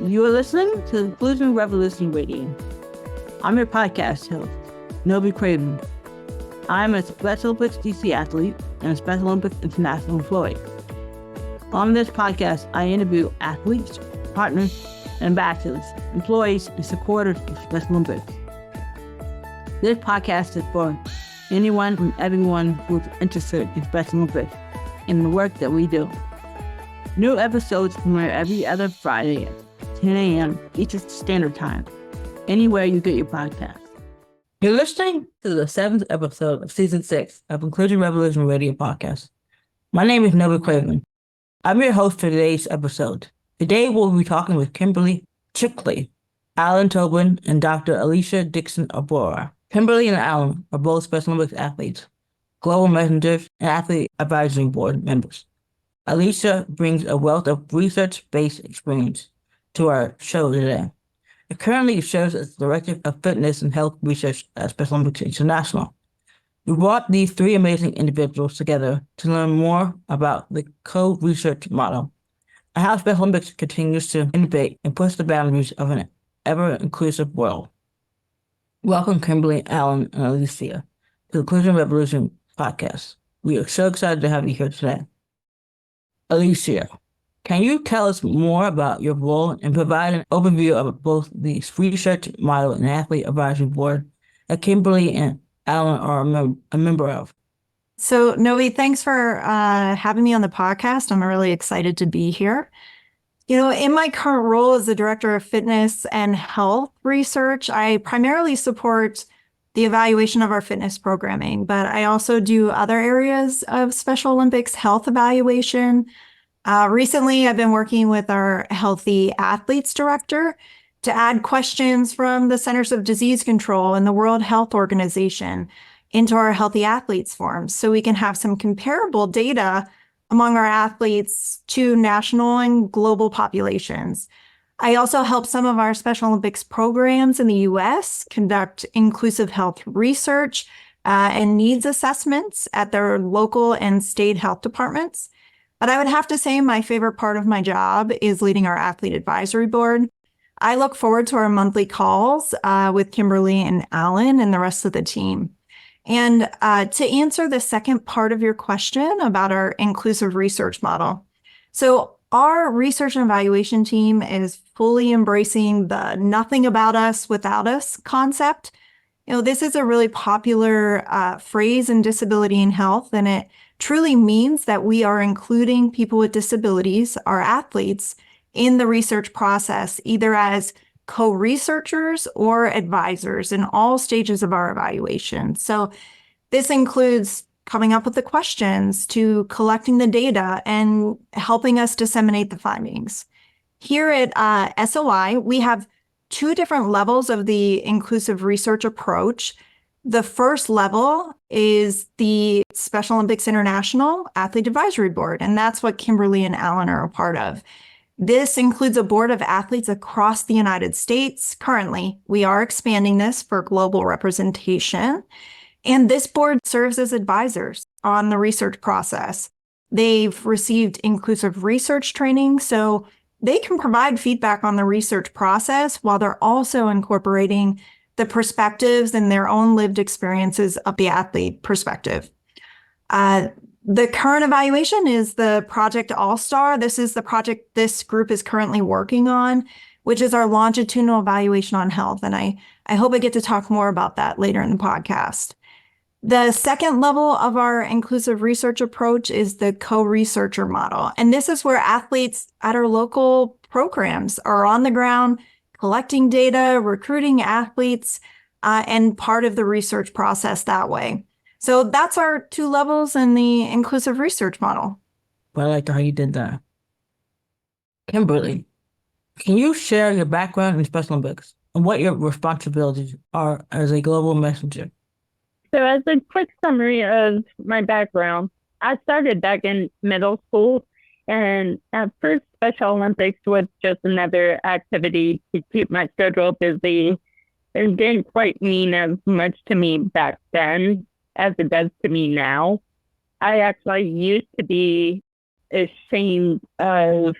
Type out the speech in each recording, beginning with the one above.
You are listening to Inclusion Revolution Radio. I'm your podcast host, Novie Craven. I'm a Special Olympics DC athlete and a Special Olympics international employee. On this podcast, I interview athletes, partners, ambassadors, employees, and supporters of Special Olympics. This podcast is for anyone and everyone who's interested in Special Olympics and the work that we do. New episodes premiere every other Friday at 10 a.m. Eastern Standard Time, anywhere you get your podcast. You're listening to the 7th episode of Season 6 of Inclusion Revolution Radio Podcast. My name is Novie Craven. I'm your host for today's episode. Today we'll be talking with Kimberly, Schickley, Alan Tobin, and Dr. Alicia Dixon-Ibarra. Kimberly and Alan are both Special Olympics athletes, global messengers, and athlete advisory board members. Alicia brings a wealth of research-based experience to our show today. It currently serves as Director of Fitness and Health Research at Special Olympics International. We brought these three amazing individuals together to learn more about the co-research model and how Special Olympics continues to innovate and push the boundaries of an ever-inclusive world. Welcome, Kimberly, Alan, and Alicia, to the Inclusion Revolution podcast. We are so excited to have you here today. Alicia, can you tell us more about your role and provide an overview of both the research model and athlete advisory board that Kimberly and Alan are a member of? So, Novie, thanks for having me on the podcast. I'm really excited to be here. In my current role as the Director of Fitness and Health Research, I primarily support the evaluation of our fitness programming, but I also do other areas of Special Olympics health evaluation. Recently, I've been working with our Healthy Athletes Director to add questions from the Centers of Disease Control and the World Health Organization into our Healthy Athletes forms so we can have some comparable data among our athletes to national and global populations. I also help some of our Special Olympics programs in the U.S. conduct inclusive health research and needs assessments at their local and state health departments. But I would have to say my favorite part of my job is leading our athlete advisory board. I look forward to our monthly calls with Kimberly and Alan and the rest of the team. And to answer the second part of your question about our inclusive research model. So our research and evaluation team is fully embracing the nothing about us without us concept. This is a really popular phrase in disability and health, and it truly means that we are including people with disabilities, our athletes, in the research process, either as co-researchers or advisors in all stages of our evaluation. So this includes coming up with the questions to collecting the data and helping us disseminate the findings. Here at SOI, we have two different levels of the inclusive research approach. The first level is the Special Olympics International Athlete Advisory Board, and that's what Kimberly and Alan are a part of. This includes a board of athletes across the United States. Currently, we are expanding this for global representation. And this board serves as advisors on the research process. They've received inclusive research training, so they can provide feedback on the research process while they're also incorporating the perspectives and their own lived experiences of the athlete perspective. The current evaluation is the Project Allstar. This is the project this group is currently working on, which is our longitudinal evaluation on health. And I hope I get to talk more about that later in the podcast. The second level of our inclusive research approach is the co-researcher model. And this is where athletes at our local programs are on the ground, collecting data, recruiting athletes, and part of the research process that way. So that's our two levels in the inclusive research model. I like how you did that. Kimberly, can you share your background in Special Olympics and what your responsibilities are as a global messenger? So as a quick summary of my background, I started back in middle school, and at first Special Olympics was just another activity to keep my schedule busy. It didn't quite mean as much to me back then as it does to me now. I actually used to be ashamed of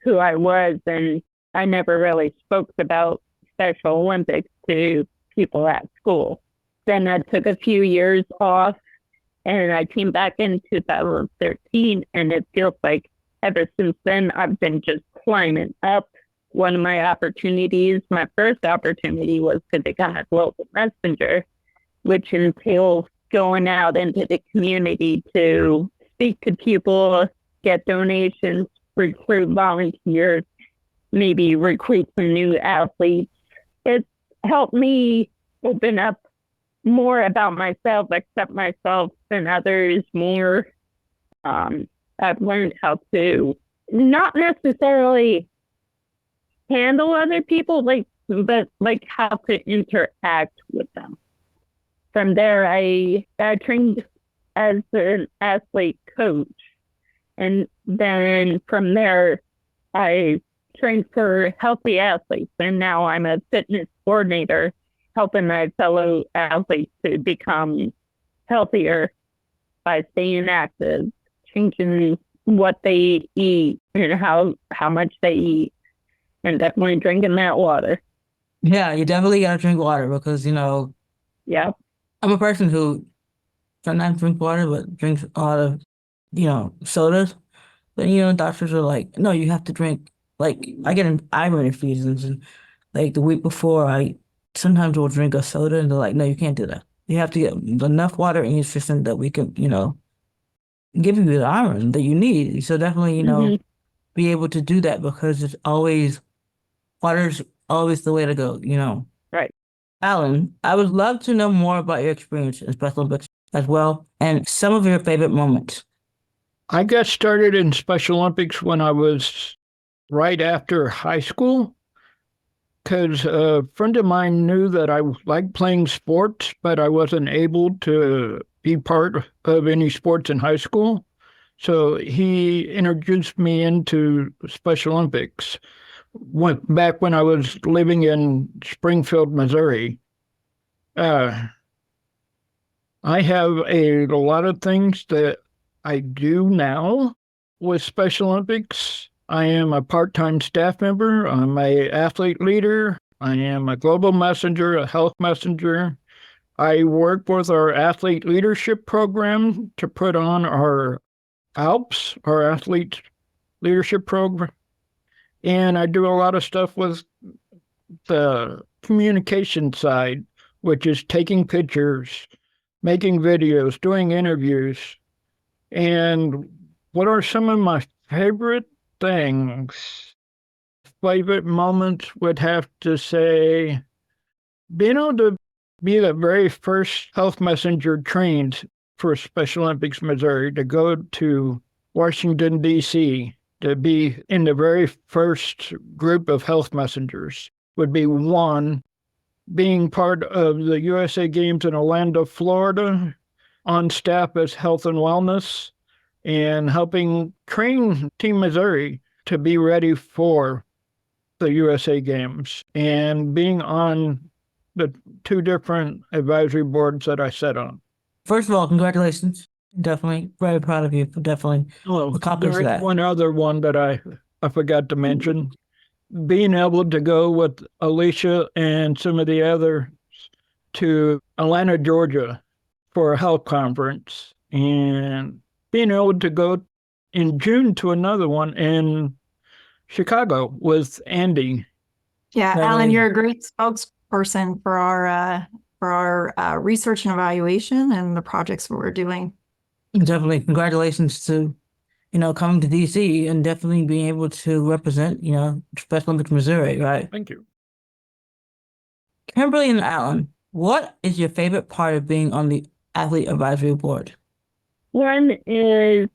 who I was and I never really spoke about Special Olympics to people at school. Then I took a few years off and I came back in 2013, and it feels like ever since then I've been just climbing up. One of my opportunities, my first opportunity, was to become a global messenger, which entails going out into the community to speak to people, get donations, recruit volunteers, maybe recruit some new athletes. It's helped me open up more about myself, accept myself and others more. I've learned how to not necessarily handle other people, but how to interact with them. From there, I trained as an athlete coach, and then from there, I trained for healthy athletes, and now I'm a fitness coordinator, helping my fellow athletes to become healthier by staying active, changing what they eat and how much they eat, and definitely drinking that water. Yeah, you definitely gotta drink water because, Yeah. I'm a person who sometimes drink water, but drinks a lot of, sodas. But, doctors are like, no, you have to drink, like, I get an iron infusions, and, like, the week before, I sometimes will drink a soda, and they're like, no, you can't do that. You have to get enough water in your system that we can, give you the iron that you need. So definitely, be able to do that because water's always the way to go. Right. Alan, I would love to know more about your experience in Special Olympics as well and some of your favorite moments. I got started in Special Olympics when I was right after high school because a friend of mine knew that I liked playing sports, but I wasn't able to be part of any sports in high school. So he introduced me into Special Olympics back when I was living in Springfield, Missouri. I have a lot of things that I do now with Special Olympics. I am a part-time staff member. I'm an athlete leader. I am a global messenger, a health messenger. I work with our athlete leadership program to put on our ALPS, our athlete leadership program. And I do a lot of stuff with the communication side, which is taking pictures, making videos, doing interviews. And what are some of my favorite things? Favorite moments would have to say being able to be the very first health messenger trained for Special Olympics Missouri to go to Washington, D.C., to be in the very first group of health messengers would be one. Being part of the USA Games in Orlando, Florida, on staff as health and wellness, and helping train Team Missouri to be ready for the USA Games, and being on the two different advisory boards that I sat on. First of all, congratulations. Definitely very proud of you for definitely accomplishing that. One other one that I forgot to mention, being able to go with Alicia and some of the others to Atlanta, Georgia for a health conference, and being able to go in June to another one in Chicago with Andy. Yeah, Alan, you're a great spokesperson for our research and evaluation and the projects that we're doing. Definitely congratulations to, coming to DC and definitely being able to represent, Special Olympics Missouri, right? Thank you. Kimberly and Alan, what is your favorite part of being on the Athlete Advisory Board? One is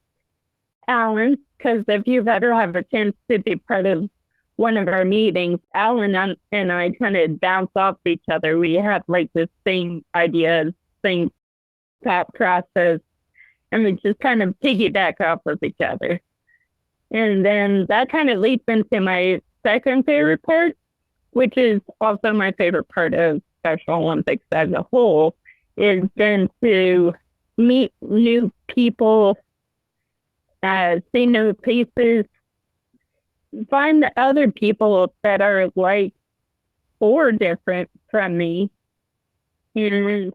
Alan, because if you've ever had a chance to be part of one of our meetings, Alan and I kind of bounce off each other. We have the same ideas, same thought process, and we just kind of piggyback off of each other. And then that kind of leads into my second favorite part, which is also my favorite part of Special Olympics as a whole, is then to meet new people, see new faces, find other people that are like or different from me, and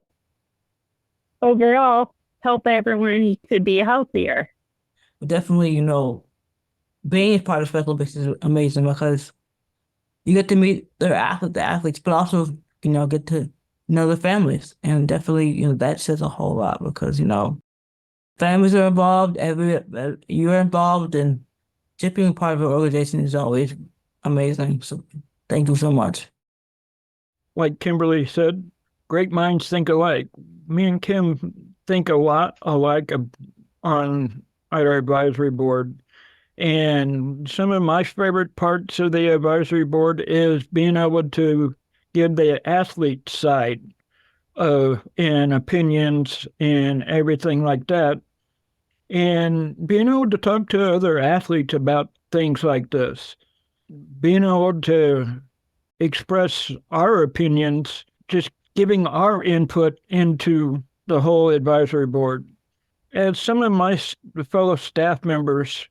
overall help everyone to be healthier. Definitely, being part of Special Olympics is amazing because you get to meet the athletes, but also, get to know the families. And definitely, that says a whole lot because, families are involved, you're involved, and just being part of an organization is always amazing. So thank you so much. Like Kimberly said, great minds think alike. Me and Kim think a lot alike on our advisory board. And some of my favorite parts of the advisory board is being able to give the athlete side and opinions and everything like that. And being able to talk to other athletes about things like this, being able to express our opinions, just giving our input into the whole advisory board. As some of my fellow staff members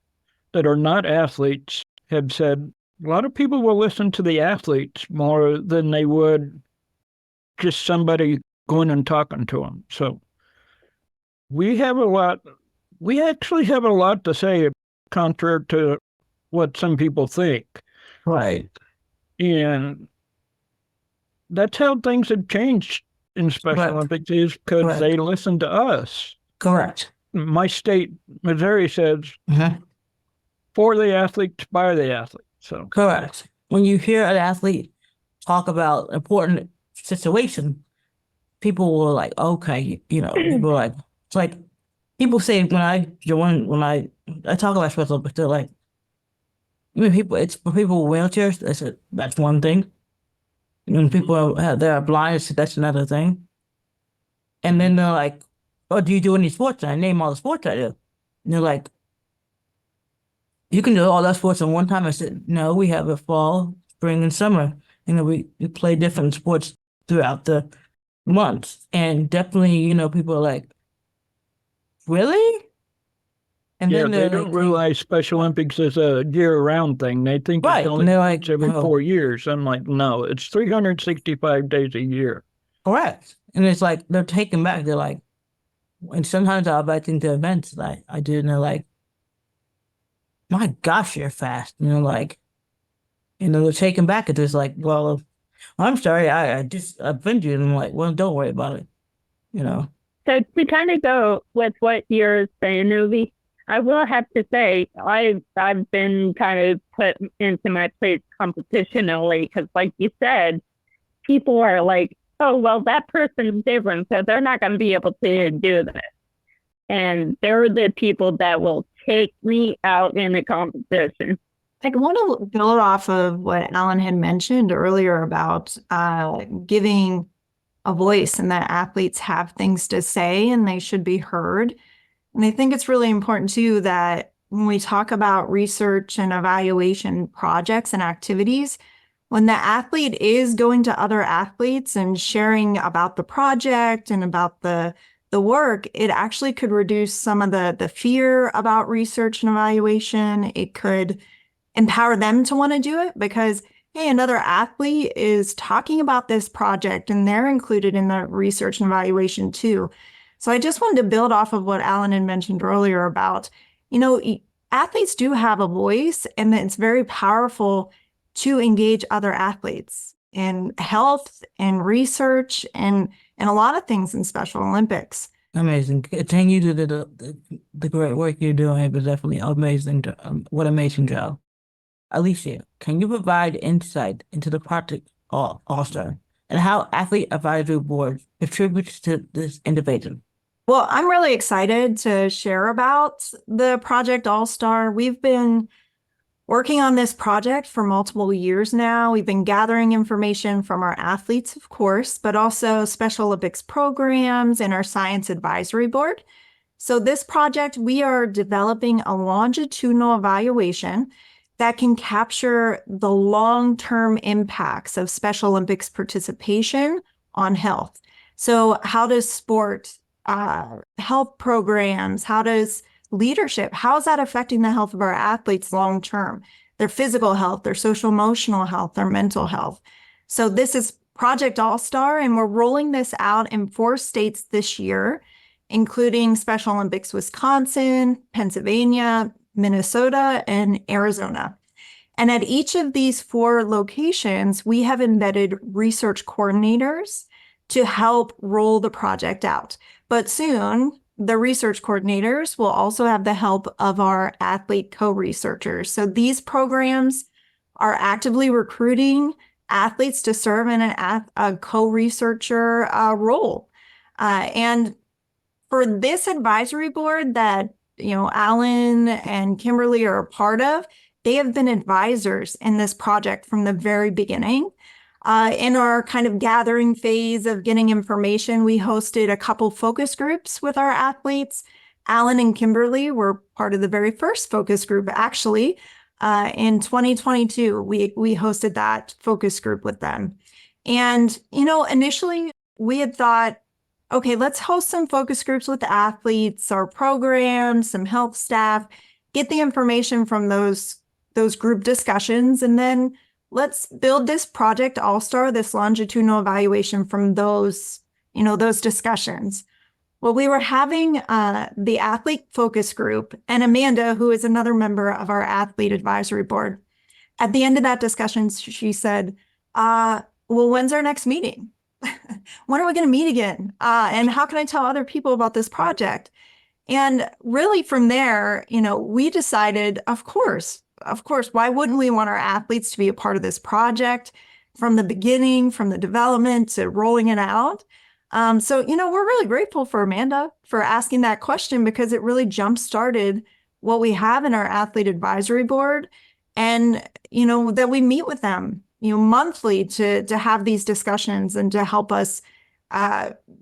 that are not athletes have said, a lot of people will listen to the athletes more than they would just somebody going and talking to them. So we actually have a lot to say, contrary to what some people think. Right. And that's how things have changed in Special Correct. Olympics is because Correct. they listen to us. Correct. My state, Missouri, says Mhm. for the athletes, by the athletes. So Correct. When you hear an athlete talk about important situation, people will like, okay, people are like, it's like people say when I talk about Special Olympics, they're like, it's for people with wheelchairs. That's one thing. When people they're blind, that's another thing. And then they're like, "Oh, do you do any sports?" And I name all the sports I do. And they're like, "You can do all those sports in one time." I said, "No, we have a fall, spring, and summer. We play different sports throughout the months." And definitely, people are like, "Really?" And yeah, then they they're don't like, realize Special Olympics is a year-round thing. They think right. it's only And they're like, once every "Oh, 4 years. I'm like, no, it's 365 days a year. correct." And it's like they're taken back. They're like, and sometimes I'll back into events that I do, and they're like, "My gosh, you're fast." They're taken back. It's just like, well, I'm sorry, I just offended you. And I'm like, well, don't worry about it. So to kind of go with what you're saying, Novie, I will have to say I've been kind of put into my place competitionally because, like you said, people are like, oh, well, that person's different, so they're not going to be able to do this. And they're the people that will take me out in a competition. I want to build off of what Alan had mentioned earlier about giving a voice and that athletes have things to say and they should be heard. And I think it's really important too that when we talk about research and evaluation projects and activities, when the athlete is going to other athletes and sharing about the project and about the work, it actually could reduce some of the fear about research and evaluation. It could empower them to want to do it because, hey, another athlete is talking about this project and they're included in the research and evaluation too. So I just wanted to build off of what Alan had mentioned earlier about, athletes do have a voice and it's very powerful to engage other athletes in health and research and a lot of things in Special Olympics. Amazing. Continue to do the great work you're doing. It was definitely amazing. What amazing job. Alicia, can you provide insight into the project Allstar and how Athlete Advisory Board contributes to this innovation? Well, I'm really excited to share about the project Allstar. We've been working on this project for multiple years now. We've been gathering information from our athletes, of course, but also Special Olympics programs and our science advisory board. So this project, we are developing a longitudinal evaluation that can capture the long-term impacts of Special Olympics participation on health. So how does sport, health programs, how does leadership, how is that affecting the health of our athletes long-term? their physical health, their social emotional health, their mental health. So this is Project Allstar, and we're rolling this out in 4 states this year, including Special Olympics Wisconsin, Pennsylvania, Minnesota, and Arizona. And at each of these 4 locations, we have embedded research coordinators to help roll the project out. But soon, the research coordinators will also have the help of our athlete co-researchers. So these programs are actively recruiting athletes to serve in a co-researcher role. And for this advisory board that, Alan and Kimberly are a part of, they have been advisors in this project from the very beginning. In our kind of gathering phase of getting information, we hosted a couple focus groups with our athletes. Alan and Kimberly were part of the very first focus group, actually. In 2022, we hosted that focus group with them. And, initially we had thought, okay, let's host some focus groups with the athletes, our programs, some health staff, get the information from those group discussions, and then let's build this Project Allstar, this longitudinal evaluation from those discussions. Well, we were having the athlete focus group, and Amanda, who is another member of our athlete advisory board, at the end of that discussion, she said, well, when's our next meeting? When are we going to meet again? And how can I tell other people about this project? And really from there, we decided, of course, why wouldn't we want our athletes to be a part of this project from the beginning, from the development to rolling it out? So, we're really grateful for Amanda for asking that question, because it really jump-started what we have in our athlete advisory board, and, that we meet with them, monthly to have these discussions and to help us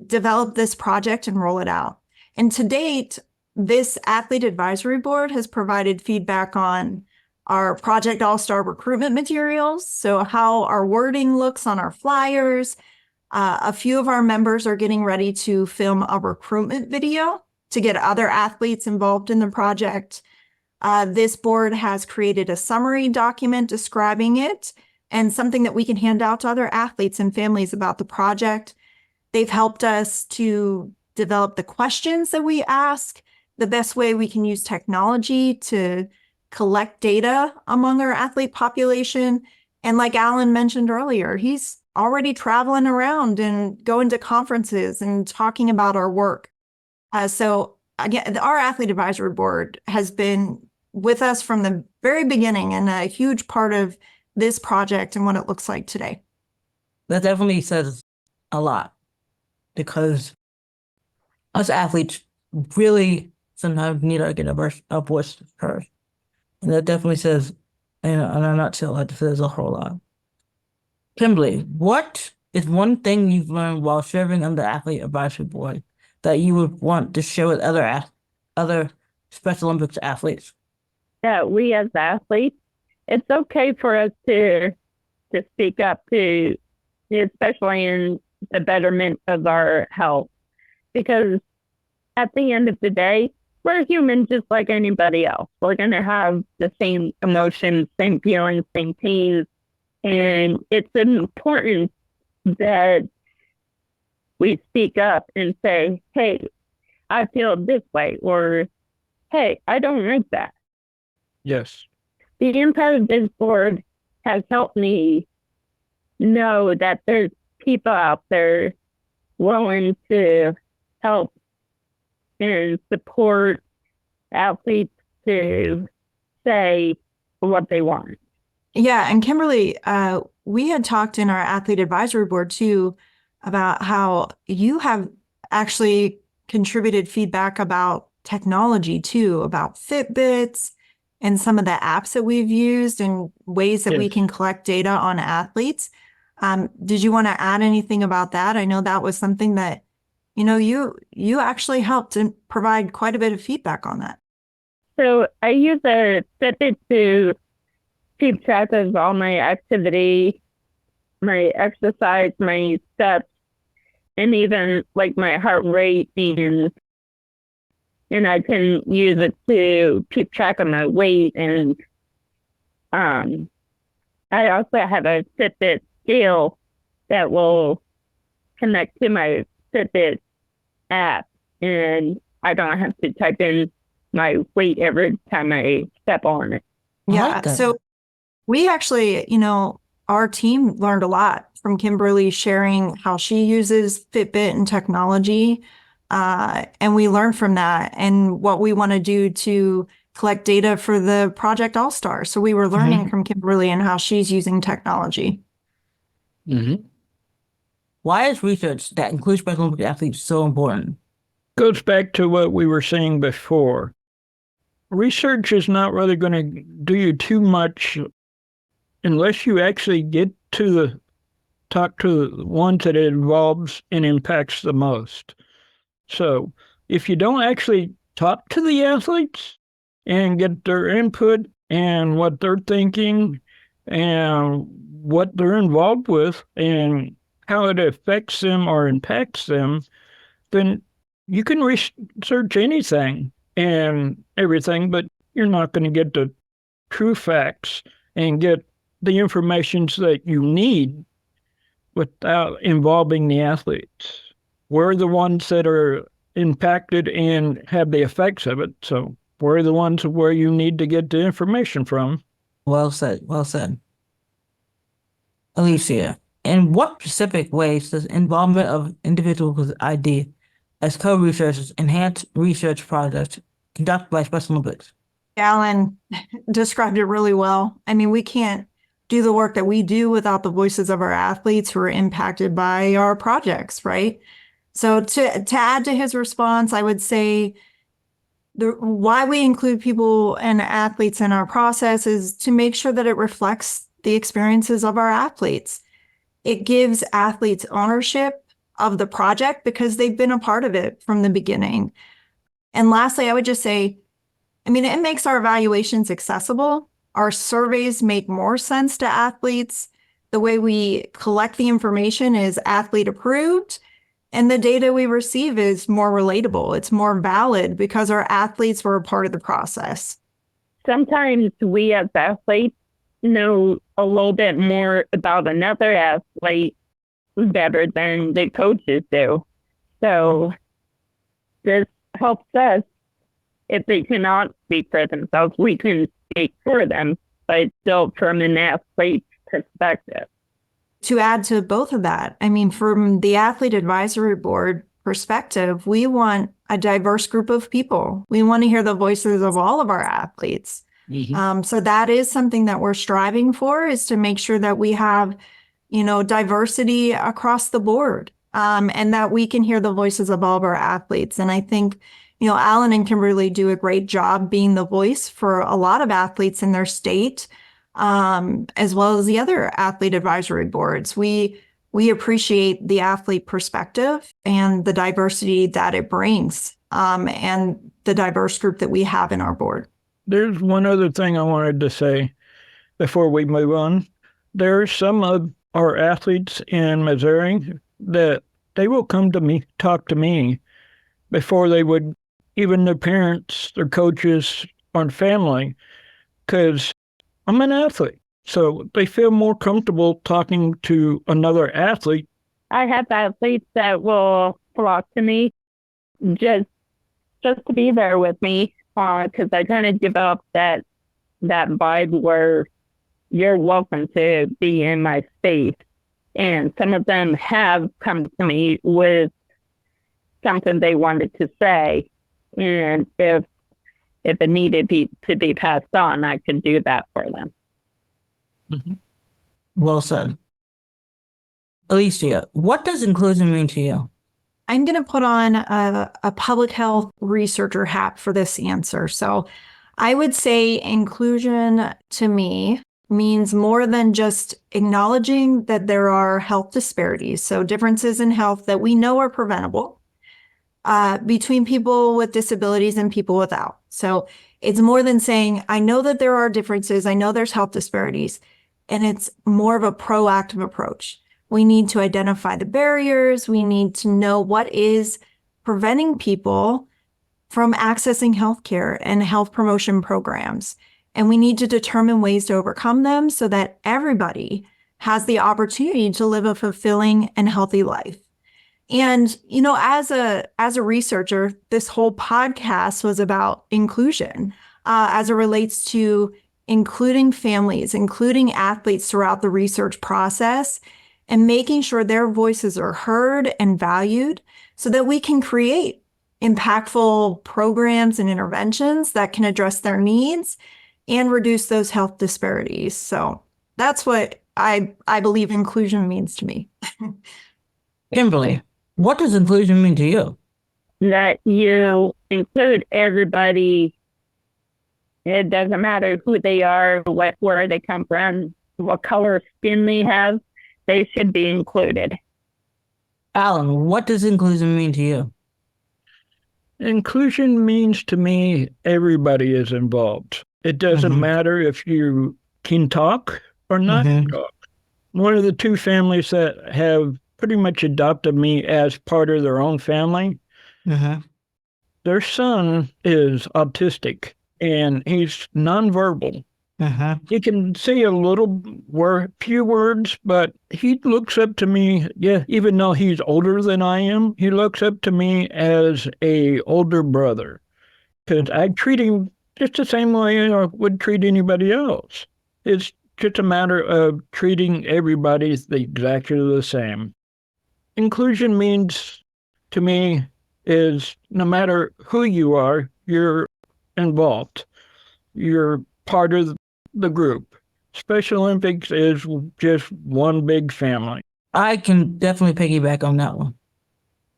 develop this project and roll it out. And to date, this athlete advisory board has provided feedback on our Project Allstar recruitment materials, so how our wording looks on our flyers. A few of our members are getting ready to film a recruitment video to get other athletes involved in the project. This board has created a summary document describing it and something that we can hand out to other athletes and families about the project. They've helped us to develop the questions that we ask, the best way we can use technology to collect data among our athlete population. And like Alan mentioned earlier, he's already traveling around and going to conferences and talking about our work. So again, our athlete advisory board has been with us from the very beginning and a huge part of this project and what it looks like today. That definitely says a lot, because us athletes really sometimes need to get a voice heard. And that definitely says, in a nutshell, that says a whole lot. Kimberly, what is one thing you've learned while serving on the athlete advisory board that you would want to share with other Special Olympics athletes? That we as athletes, it's okay for us to speak up to, especially in the betterment of our health, because at the end of the day, we're human just like anybody else. We're going to have the same emotions, same feelings, same pains. And it's important that we speak up and say, hey, I feel this way, or hey, I don't like that. Yes. Being part of this board has helped me know that there's people out there willing to help and support athletes to say what they want. Yeah, and Kimberly, we had talked in our athlete advisory board too about how you have actually contributed feedback about technology too, about Fitbits and some of the apps that we've used and ways that we can collect data on athletes. Did you want to add anything about that? I know that was something that, you actually helped and provide quite a bit of feedback on that. So I use a Fitbit to keep track of all my activity, my exercise, my steps, and even like my heart rate, and I can use it to keep track of my weight and I also have a Fitbit scale that will connect to my Fitbit app, and I don't have to type in my weight every time I step on it. Yeah. So we actually, our team learned a lot from Kimberly sharing how she uses Fitbit and technology. And we learned from that and what we want to do to collect data for the Project Allstar. So we were learning from Kimberly and how she's using technology. Why is research that includes Special Olympic athletes so important? Goes back to what we were saying before. Research is not really going to do you too much unless you actually get to talk to the ones that it involves and impacts the most. So if you don't actually talk to the athletes and get their input and what they're thinking and what they're involved with and how it affects them or impacts them, then you can research anything and everything, but you're not going to get the true facts and get the information that you need without involving the athletes. We're the ones that are impacted and have the effects of it. So we're the ones where you need to get the information from. Well said. Well said. Alicia, in what specific ways does involvement of individuals with ID as co-researchers enhance research projects conducted by Special Olympics? Alan described it really well. I mean, we can't do the work that we do without the voices of our athletes who are impacted by our projects, right? So to add to his response, I would say why we include people and athletes in our process is to make sure that it reflects the experiences of our athletes. It gives athletes ownership of the project because they've been a part of it from the beginning. And lastly, I would just say, it makes our evaluations accessible. Our surveys make more sense to athletes. The way we collect the information is athlete approved, and the data we receive is more relatable. It's more valid because our athletes were a part of the process. Sometimes we as athletes know a little bit more about another athlete better than the coaches do. So this helps us. If they cannot speak for themselves, we can speak for them, but still from an athlete perspective. To add to both of that, from the Athlete Advisory Board perspective, we want a diverse group of people. We want to hear the voices of all of our athletes. So that is something that we're striving for, is to make sure that we have, diversity across the board, and that we can hear the voices of all of our athletes. And I think, Alan and Kimberly do a great job being the voice for a lot of athletes in their state, as well as the other athlete advisory boards. We appreciate the athlete perspective and the diversity that it brings, and the diverse group that we have in our board. There's one other thing I wanted to say before we move on. There's some of our athletes in Missouri that they will come to me, talk to me before they would even their parents, their coaches, or family, because I'm an athlete. So they feel more comfortable talking to another athlete. I have athletes that will flock to me just to be there with me, because I kind of developed that vibe where you're welcome to be in my space. And some of them have come to me with something they wanted to say. And if it needed to be passed on, I could do that for them. Well said. Alicia, what does inclusion mean to you? I'm going to put on a public health researcher hat for this answer. So I would say inclusion to me means more than just acknowledging that there are health disparities. So differences in health that we know are preventable between people with disabilities and people without. So it's more than saying, I know that there are differences. I know there's health disparities, and it's more of a proactive approach. We need to identify the barriers. We need to know what is preventing people from accessing healthcare and health promotion programs. And we need to determine ways to overcome them so that everybody has the opportunity to live a fulfilling and healthy life. And, as a researcher, this whole podcast was about inclusion as it relates to including families, including athletes throughout the research process, and making sure their voices are heard and valued so that we can create impactful programs and interventions that can address their needs and reduce those health disparities. So that's what I believe inclusion means to me. Kimberly, what does inclusion mean to you? That you include everybody. It doesn't matter who they are, where they come from, what color skin they have. They should be included. Alan, what does inclusion mean to you? Inclusion means to me everybody is involved. It doesn't matter if you can talk or not talk. One of the two families that have pretty much adopted me as part of their own family, their son is autistic and he's nonverbal. He can say a few words, but he looks up to me. Yeah, even though he's older than I am, he looks up to me as a older brother because I treat him just the same way I would treat anybody else. It's just a matter of treating everybody exactly the same. Inclusion means to me is no matter who you are, you're involved. You're part of the group. Special Olympics is just one big family. I can definitely piggyback on that one.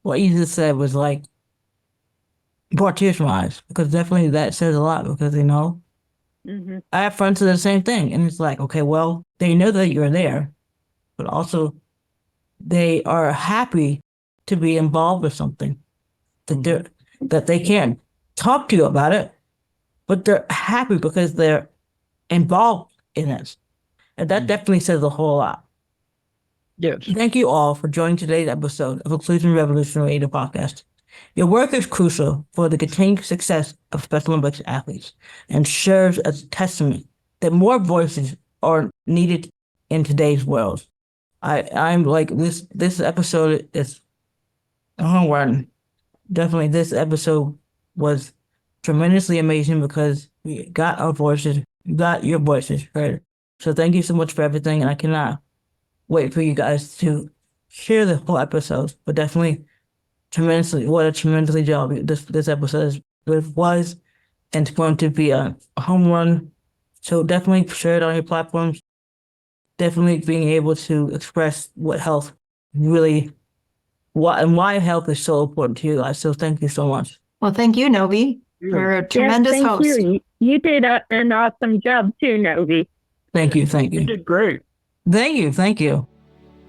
What you just said was brought tears to my eyes, because definitely that says a lot, because I have friends that do the same thing, and it's like, okay, well, they know that you're there, but also they are happy to be involved with something that they can't talk to you about it, but they're happy because they're involved in it. And that definitely says a whole lot. Yes. Thank you all for joining today's episode of Inclusion Revolution Radio Podcast. Your work is crucial for the continued success of Special Olympics athletes and serves as a testament that more voices are needed in today's world. I'm like, this episode is definitely this episode was tremendously amazing because we got our voices, we got your voices heard. So thank you so much for everything, and I cannot wait for you guys to share the whole episode. But definitely what a tremendously job this episode was, and it's going to be a home run. So definitely share it on your platforms. Definitely being able to express what health really, and why health is so important to you guys. So thank you so much. Well, thank you, Novie. You're a tremendous host. You did an awesome job too, Novie. Thank you. You did great. Thank you.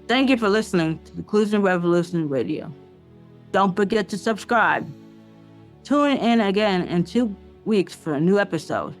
Thank you for listening to Inclusion Revolution Radio. Don't forget to subscribe. Tune in again in 2 weeks for a new episode.